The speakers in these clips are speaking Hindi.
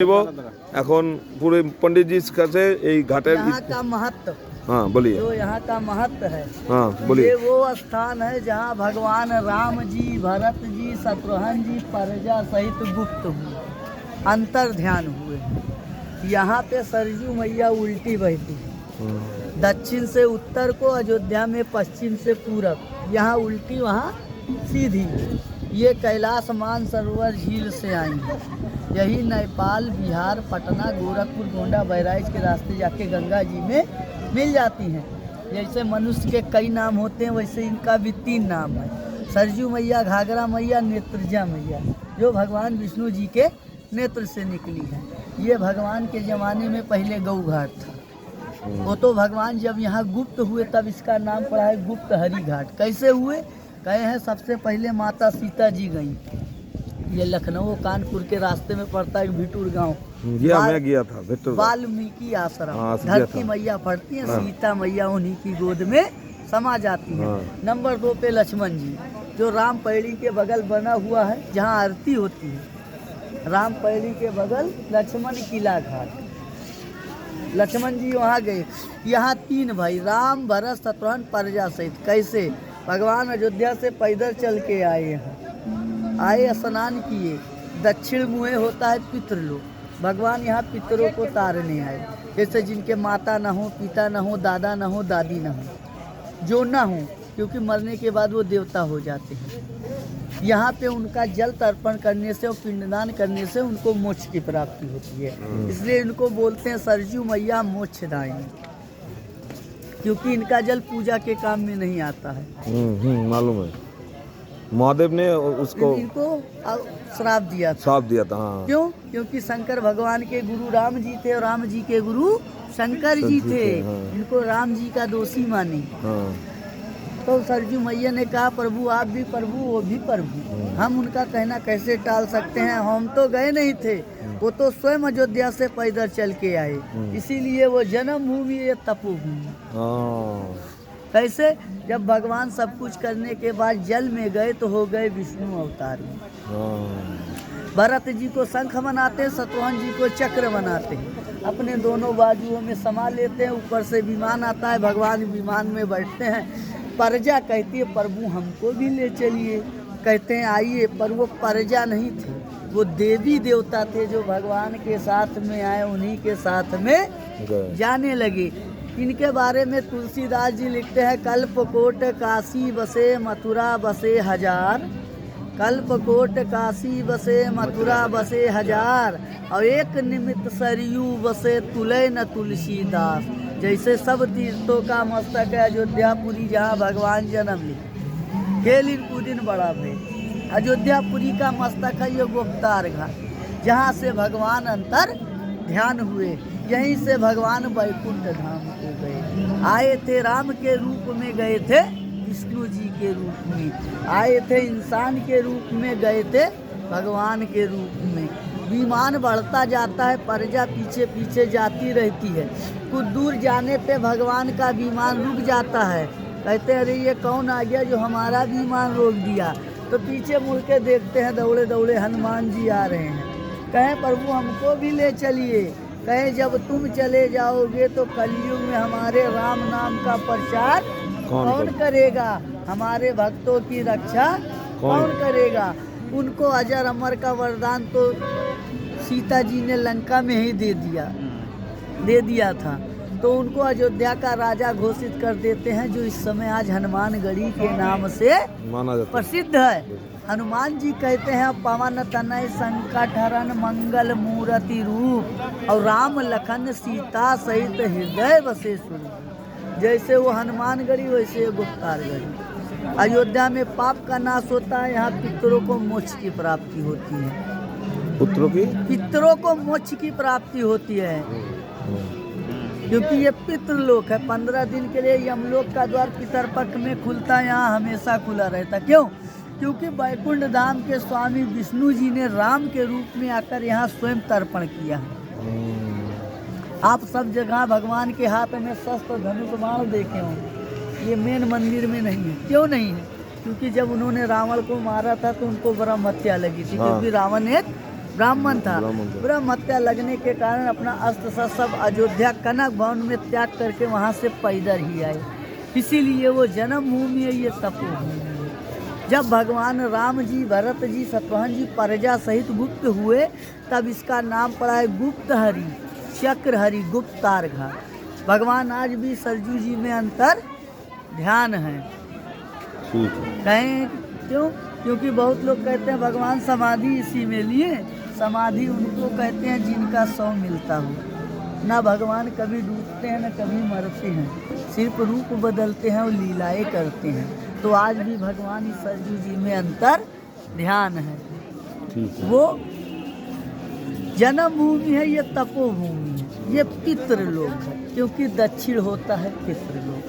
এখন पूरे पंडित जी से यही घाटे यहाँ का महत्व, हाँ बोलिए। जो यहाँ का महत्व है, हाँ बोलिए। ये वो स्थान है जहाँ भगवान राम जी, भरत जी, शत्रुघ्न जी प्रजा सहित गुप्त हुए, अंतर ध्यान हुए। यहाँ पे सरजू मैया उल्टी बहती है, दक्षिण से उत्तर को, अयोध्या में पश्चिम से पूरब, यहाँ उल्टी वहाँ सीधी। ये कैलाश मानसरोवर झील से आई है। यही नेपाल, बिहार, पटना, गोरखपुर, गोंडा, बहराइच के रास्ते जाके गंगा जी में मिल जाती हैं। जैसे मनुष्य के कई नाम होते हैं, वैसे इनका भी 3 नाम है। सरजू मैया, घाघरा मैया, नेत्रजा मैया, जो भगवान विष्णु जी के नेत्र से निकली है। ये भगवान के ज़माने में पहले गौ घाट था। वो तो भगवान जब यहाँ गुप्त हुए तब इसका नाम पड़ा है गुप्त हरि घाट। कैसे हुए कहे हैं, सबसे पहले माता सीता जी गई। ये लखनऊ कानपुर के रास्ते में पड़ता है भिटूर गांव। मैं गया था भिटूर, वाल्मीकि आश्रम। हाँ, धरती मैया पड़ती है, हाँ। सीता मैया उन्हीं की गोद में समा जाती है। हाँ। नंबर 2 पे लक्ष्मण जी, जो राम पैड़ी के बगल बना हुआ है जहाँ आरती होती है। राम पैड़ी के बगल लक्ष्मण किला घाट, लक्ष्मण जी वहाँ गए। यहाँ 3 भाई, राम, भरत, शत्रुघ्न प्रजा सहित। कैसे भगवान अयोध्या से पैदल चल के आए हैं, आए स्नान किए। दक्षिण मुहे होता है पितृलोक, भगवान यहाँ पितरों को तारने आए। जैसे जिनके माता न हो, पिता न हो, दादा न हो, दादी न हो, जो न हो, क्योंकि मरने के बाद वो देवता हो जाते हैं। यहाँ पे उनका जल तर्पण करने से और पिंडदान करने से उनको मोक्ष की प्राप्ति होती है। इसलिए इनको बोलते हैं सरजू मैया मोक्षदायिनी, क्योंकि इनका जल पूजा के काम में नहीं आता है। मालूम है, महादेव ने उसको इनको श्राप दिया था। श्राप दिया था। हाँ। क्यों? क्योंकि शंकर भगवान के गुरु राम जी थे और राम जी के गुरु शंकर जी थे। हाँ। इनको राम जी का दोषी माने। हाँ। तो सरजू मैया ने कहा, प्रभु आप भी प्रभु, वो भी प्रभु, हम उनका कहना कैसे टाल सकते हैं। हम तो गए नहीं थे, वो तो स्वयं अयोध्या से पैदल चल के आए। इसीलिए वो जन्म भूमि, ये तपोभूमि। कैसे? जब भगवान सब कुछ करने के बाद जल में गए तो हो गए विष्णु अवतार में। भरत जी को शंख बनाते हैं, शत्रुघ्न जी को चक्र बनाते हैं, अपने दोनों बाजुओं में समा लेते हैं। ऊपर से विमान आता है, भगवान विमान में बैठते हैं। प्रजा कहती है प्रभु हमको भी ले चलिए। कहते हैं आइए, पर वो प्रजा नहीं थे, वो देवी देवता थे जो भगवान के साथ में आए, उन्हीं के साथ में जाने लगे। इनके बारे में तुलसीदास जी लिखते हैं, कल्पकोट काशी बसे मथुरा बसे हजार, कल्पकोट काशी बसे मथुरा बसे हजार, और एक निमित्त सरयू बसे तुलय न तुलसीदास। जैसे सब तीर्थों का मस्तक है अयोध्यापुरी, जहाँ भगवान जन्म लिए। खेल इनको दिन बड़ा में अयोध्यापुरी का मस्तक है ये गुप्तार घाट, जहाँ से भगवान अंतर ध्यान हुए। यहीं से भगवान वैकुंठ धाम को गए। आए थे राम के रूप में, गए थे विष्णु जी के रूप में। आए थे इंसान के रूप में, गए थे भगवान के रूप में। विमान बढ़ता जाता है, प्रजा पीछे पीछे जाती रहती है। कुछ दूर जाने पे भगवान का विमान रुक जाता है। कहते हैं अरे ये कौन आ गया जो हमारा विमान रोक दिया। तो पीछे मुड़ के देखते हैं, दौड़े दौड़े हनुमान जी आ रहे हैं। कहें प्रभु हमको भी ले चलिए। कहें जब तुम चले जाओगे तो कलयुग में हमारे राम नाम का प्रचार कौन करेगा, हमारे भक्तों की रक्षा कौन करेगा। उनको अजर अमर का वरदान तो सीता जी ने लंका में ही दे दिया था। तो उनको अयोध्या का राजा घोषित कर देते हैं, जो इस समय आज हनुमानगढ़ी के नाम से प्रसिद्ध है। हनुमान जी कहते हैं पवन तनय संकट हरन मंगल मूर्ति रूप, और राम लखन सीता सहित हृदय बसे स्वरूप। जैसे वो हनुमानगढ़ी वैसे गुप्तारगढ़ी। अयोध्या में पाप का नाश होता है, यहाँ पितरों को मोक्ष की प्राप्ति होती है। पितरों को मोक्ष की प्राप्ति होती है, क्योंकि ये पितृलोक है। 15 दिन के लिए यमलोक का द्वार पितरपक्ष में खुलता है, यहाँ हमेशा खुला रहता। क्यों? क्योंकि वैकुंठ धाम के स्वामी विष्णु जी ने राम के रूप में आकर यहाँ स्वयं तर्पण किया। आप सब जगह भगवान के हाथ में शस्त्र धनुष बाण देखे होंगे, ये मेन मंदिर में नहीं है। क्यों नहीं है? क्योंकि जब उन्होंने रावण को मारा था तो उनको ब्रह्म हत्या लगी थी। क्योंकि रावण एक ब्राह्मण था। ब्राह्मण था। ब्रह्म हत्या लगने के कारण अपना अस्त्र शस्त्र सब अयोध्या कनक भवन में त्याग करके वहाँ से पैदल ही आए। इसीलिए वो जन्मभूमि है, ये तपोभूमि है। जब भगवान राम जी, भरत जी, शत्रुघ्न जी प्रजा सहित गुप्त हुए, तब इसका नाम पड़ा है गुप्त हरि, चक्र हरि, गुप्तार्घा। भगवान आज भी सरजू जी में अंतर ध्यान है। ठीक है। कहें क्यों? क्योंकि बहुत लोग कहते हैं भगवान समाधि इसी में लिए। समाधि उनको कहते हैं जिनका 100 मिलता हो। ना भगवान कभी डूबते हैं, ना कभी मरते हैं, सिर्फ रूप बदलते हैं और लीलाएं करते हैं। तो आज भी भगवान इस सरजू जी में अंतर ध्यान है। ठीक है। वो जन्मभूमि है, ये तपोभूमि है, ये पितृलोक है। क्योंकि दक्षिण होता है पितृलोक।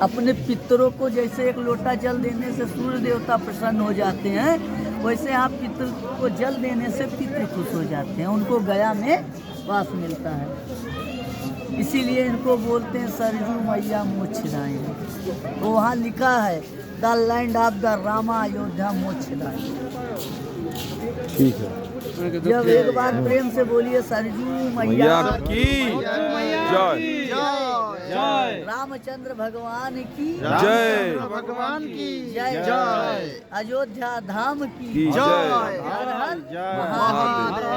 अपने पितरों को जैसे एक लोटा जल देने से सूर्य देवता प्रसन्न हो जाते हैं, वैसे आप पितर को जल देने से पितृ खुश हो जाते हैं, उनको गया में वास मिलता है। इसीलिए इनको बोलते हैं सरजू मैया मोक्षदायी। तो वहाँ लिखा है the land of the Rama Ayodhya मोक्षदायी। ठीक है। जब एक बार प्रेम से बोलिए सरजू मैया मैया की जय। रामचंद्र भगवान की जय। भगवान की जय। जय। अयोध्या धाम की की जय। हर हर महादेव।